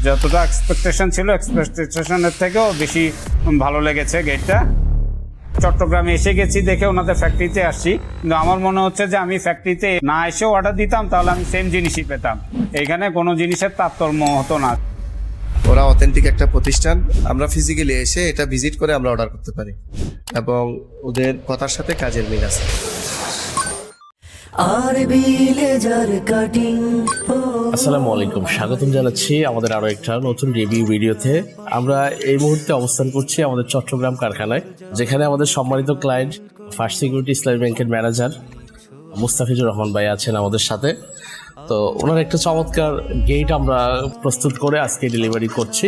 যতটা এক্সপেকটেশন ছিল এক্সপেকটেশনের থেকেও বেশি ভালো লেগেছে গেটটা। চট্টগ্রামে এসে গেছি দেখে ওনাদের ফ্যাক্টরিতে আসছি, কিন্তু আমার মনে হচ্ছে যে আমি ফ্যাক্টরিতে না এসেও অর্ডার দিতাম তাহলে আমি সেম জিনিসই পেতাম। এখানে কোনো জিনিসের তারতম্য হতো না। ওরা অথেন্টিক একটা প্রতিষ্ঠান, আমরা ফিজিক্যালি এসে এটা ভিজিট করে আমরা অর্ডার করতে পারি এবং ওদের কথার সাথে কাজের মিল আছে। আসসালামু আলাইকুম, স্বাগতম জানাচ্ছি আমাদের আরো একটা নতুন রিভিউ ভিডিওতে। আমরা এই মুহূর্তে অবস্থান করছি আমাদের চট্টগ্রাম কারখানায়, যেখানে আমাদের সম্মানিত ক্লায়েন্ট ফার্স্ট সিকিউরিটি ইসলামী ব্যাংকের ম্যানেজার মুস্তাফিজুর রহমান ভাই আছেন আমাদের সাথে। তো ওনার একটা চমৎকার গেট আমরা প্রস্তুত করে আজকে ডেলিভারি করছি।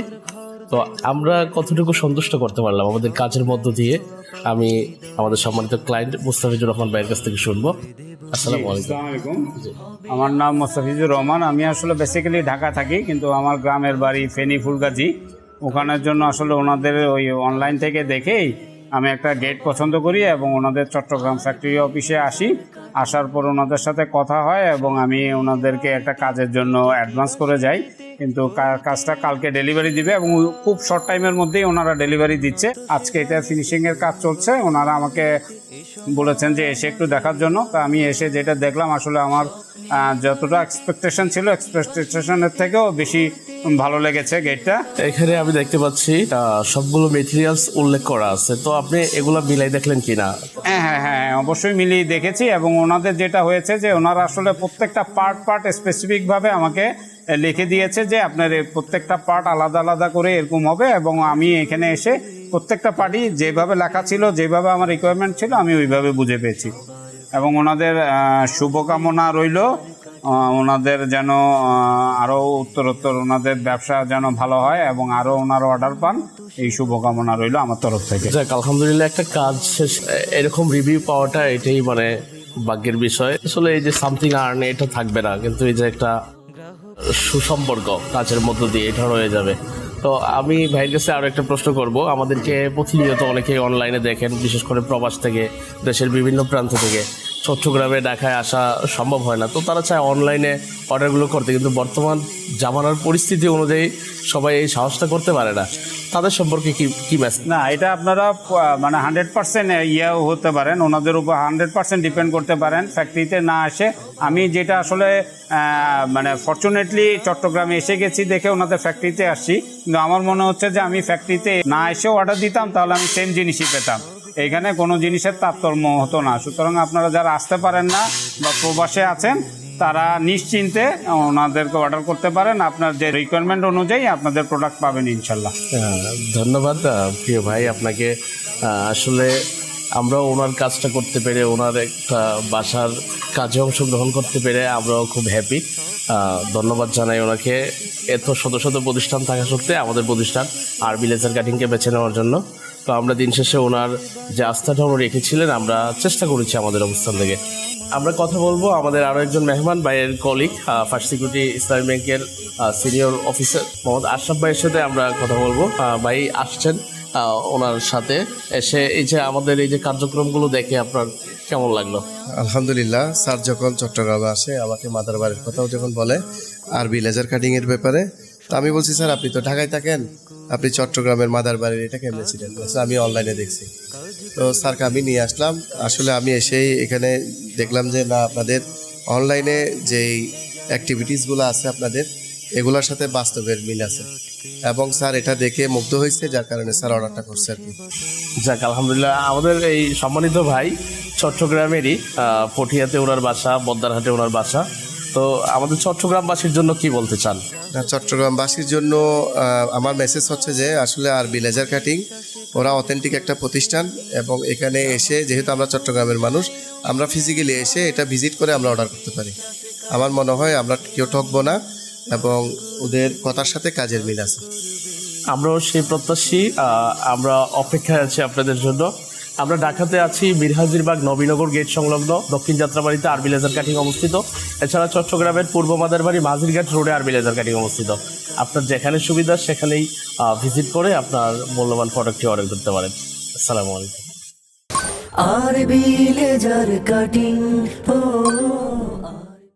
তো আমরা কতটুকু সন্তুষ্ট করতে পারলাম আমাদের কাজের মধ্য দিয়ে, আমি আমাদের সম্মানিত ক্লায়েন্ট মুস্তাফিজুর রহমান ভাইয়ের কাছ থেকে শুনবো। আসসালামু আলাইকুম। আমার নাম মুস্তাফিজুর রহমান। আমি আসলে বেসিক্যালি ঢাকা থাকি, কিন্তু আমার গ্রামের বাড়ি ফেনী ফুলগাজী। ওখানের জন্য আসলে ওনাদের ওই অনলাইন থেকে দেখেই আমি একটা গেট পছন্দ করি এবং ওনাদের চট্টগ্রাম ফ্যাক্টরি অফিসে আসি। আসার পর ওনাদের সাথে কথা হয় এবং আমি ওনাদেরকে একটা কাজের জন্য অ্যাডভান্স করে যাই, কিন্তু কাজটা কালকে ডেলিভারি দিবে এবং খুব শর্ট টাইমের মধ্যেই ওনারা ডেলিভারি দিচ্ছে। আজকে এটা ফিনিশিংয়ের কাজ চলছে। ওনারা আমাকে বলেছেন যে এসে একটু দেখার জন্য। তো আমি এসে যেটা দেখলাম আসলে আমার যতটা এক্সপেকটেশন ছিল এক্সপেকটেশনের থেকেও বেশি ভালো লেগেছে গেটটা। এখানে আমি দেখতে পাচ্ছি সবগুলো মেটেরিয়ালস উল্লেখ করা আছে, তো আপনি এগুলো মিলাই দেখলেন কিনা? হ্যাঁ, অবশ্যই মিলিয়ে দেখেছি এবং ওনাদের যেটা হয়েছে যে ওনারা আসলে প্রত্যেকটা পার্ট স্পেসিফিকভাবে আমাকে লিখে দিয়েছে যে আপনার প্রত্যেকটা পার্ট আলাদা আলাদা করে এরকম হবে, এবং আমি এখানে এসে প্রত্যেকটা পার্টই যেভাবে লেখা ছিল, যেভাবে আমার রিকোয়ারমেন্ট ছিল আমি ওইভাবে বুঝে পেয়েছি। এবং ওনাদের শুভকামনা রইল, ওনাদের যেন আরও উত্তরোত্তর ওনাদের ব্যবসা যেন ভালো হয় এবং আরও ওনারা অর্ডার পান, এই শুভকামনা রইল আমার তরফ থেকে। যাক, আলহামদুলিল্লাহ, একটা কাজ শেষ, এরকম রিভিউ পাওয়াটা এটাই মানে ভাগ্যের বিষয়। আসলে এই যে সামথিং আর্ন এটা থাকবে না, কিন্তু এই যে একটা সুসম্পর্ক কাজের মধ্য দিয়ে এটা রয়ে যাবে। তো আমি ভাইয়ের কাছে আরও একটা প্রশ্ন করব। আমাদেরকে প্রতিনিয়ত অনেকে অনলাইনে দেখেন, বিশেষ করে প্রবাস থেকে, দেশের বিভিন্ন প্রান্ত থেকে। চট্টগ্রামে ঢাকায় আসা সম্ভব হয় না, তো তারা চায় অনলাইনে অর্ডারগুলো করতে, কিন্তু বর্তমান জামানার পরিস্থিতি অনুযায়ী সবাই এই সাহসটা করতে পারে না। তাদের সম্পর্কে কি মেসেজ? না, এটা আপনারা মানে 100% ইয়েও হতে পারেন, ওনাদের উপর 100% ডিপেন্ড করতে পারেন ফ্যাক্টরিতে না আসে। আমি যেটা আসলে মানে ফরচুনেটলি চট্টগ্রামে এসে গেছি দেখে ওনাদের ফ্যাক্টরিতে আসছি, কিন্তু আমার মনে হচ্ছে যে আমি ফ্যাক্টরিতে না এসেও অর্ডার দিতাম তাহলে আমি সেম জিনিসই পেতাম। এইখানে কোনো জিনিসের তারতম্য হতো না। সুতরাং আপনারা যারা আসতে পারেন না বা প্রবাসে আছেন তারা নিশ্চিন্তে ওনাদেরকে অর্ডার করতে পারেন। আপনার যে রিকোয়ারমেন্ট অনুযায়ী আপনাদের প্রোডাক্ট পাবেন ইনশাল্লাহ। ধন্যবাদ প্রিয় ভাই আপনাকে। আসলে আমরা ওনার কাজটা করতে পেরে, ওনার একটা বাসার কাজে অংশগ্রহণ করতে পেরে আমরাও খুব হ্যাপি। ধন্যবাদ জানাই ওনাকে, এত শত শত প্রতিষ্ঠান থাকা সত্ত্বে আমাদের প্রতিষ্ঠান আরবি লেজার কাটিংকে বেছে নেওয়ার জন্য। তো আমরা দিন শেষে ওনার যে আস্থাটা উনি রেখেছিলেন আমরা চেষ্টা করেছি আমাদের অবস্থান থেকে। আমরা কথা বলবো আমাদের আরও একজন মেহমান ভাইয়ের কলিগ, ফার্স্ট সিকিউরিটি ইসলামী ব্যাংকের সিনিয়র অফিসার মোহাম্মদ আশরাফ ভাইয়ের সাথে আমরা কথা বলবো। ভাই আসছেন ওনার সাথে এসে, এই যে আমাদের এই যে কার্যক্রমগুলো দেখে আপনার কেমন লাগলো? আলহামদুলিল্লাহ, স্যার যখন চট্টগ্রামে আসে আমাকে মাদার বাড়ির কথাও যখন বলে আরবি লেজার কাটিংয়ের ব্যাপারে, তো আমি বলছি স্যার আপনি তো ঢাকায় থাকেন, আপনি চট্টগ্রামের মাদার বাড়ির এটা কেমনে ছিলেন? আমি অনলাইনে দেখছি। তো স্যারকে আমি নিয়ে আসলাম। আসলে আমি এসেই এখানে দেখলাম যে না, আপনাদের অনলাইনে যেই অ্যাক্টিভিটিসগুলো আছে আপনাদের, এগুলোর সাথে বাস্তবের মিল আছে এবং স্যার এটা দেখে মুগ্ধ হয়েছে, যার কারণে স্যার অর্ডারটা করছে আর কি। যাক, আলহামদুলিল্লাহ, আমাদের এই সম্মানিত ভাই চট্টগ্রামেরই, পটিয়াতে ওনার বাসা, বদ্দারহাটে ওনার বাসা। তো আমাদের চট্টগ্রামবাসীর জন্য কি বলতে চান? চট্টগ্রামবাসীর জন্য আমার মেসেজ হচ্ছে যে আসলে আরবি লেজার কাটিং ওরা অথেন্টিক একটা প্রতিষ্ঠান এবং এখানে এসে, যেহেতু আমরা চট্টগ্রামের মানুষ, আমরা ফিজিক্যালি এসে এটা ভিজিট করে আমরা অর্ডার করতে পারি। আমার মনে হয় আমরা কেউ ঠকবো না এবং ওদের কথার সাথে কাজের মিল আছে। আমরাও সেই প্রত্যাশী। আমরা অপেক্ষায় আছি আপনাদের জন্য। আমরা ঢাকাতে আছি, মিরহাজিরবাগ নবীনগর গেট সংলগ্ন দক্ষিণ যাত্রাবাড়িতে আরবি লেজার কাটিং অবস্থিত। এছাড়া চট্টগ্রামের পূর্ব মাদারবাড়ি মাঝিরঘাট রোডে আরবি লেজার কাটিং অবস্থিত। আপনার যেখানে সুবিধা সেখানেই ভিজিট করে আপনার মূল্যবান প্রোডাক্টটি অর্ডার করতে পারেন। আসসালামু আলাইকুম। আরবি লেজার কাটিং।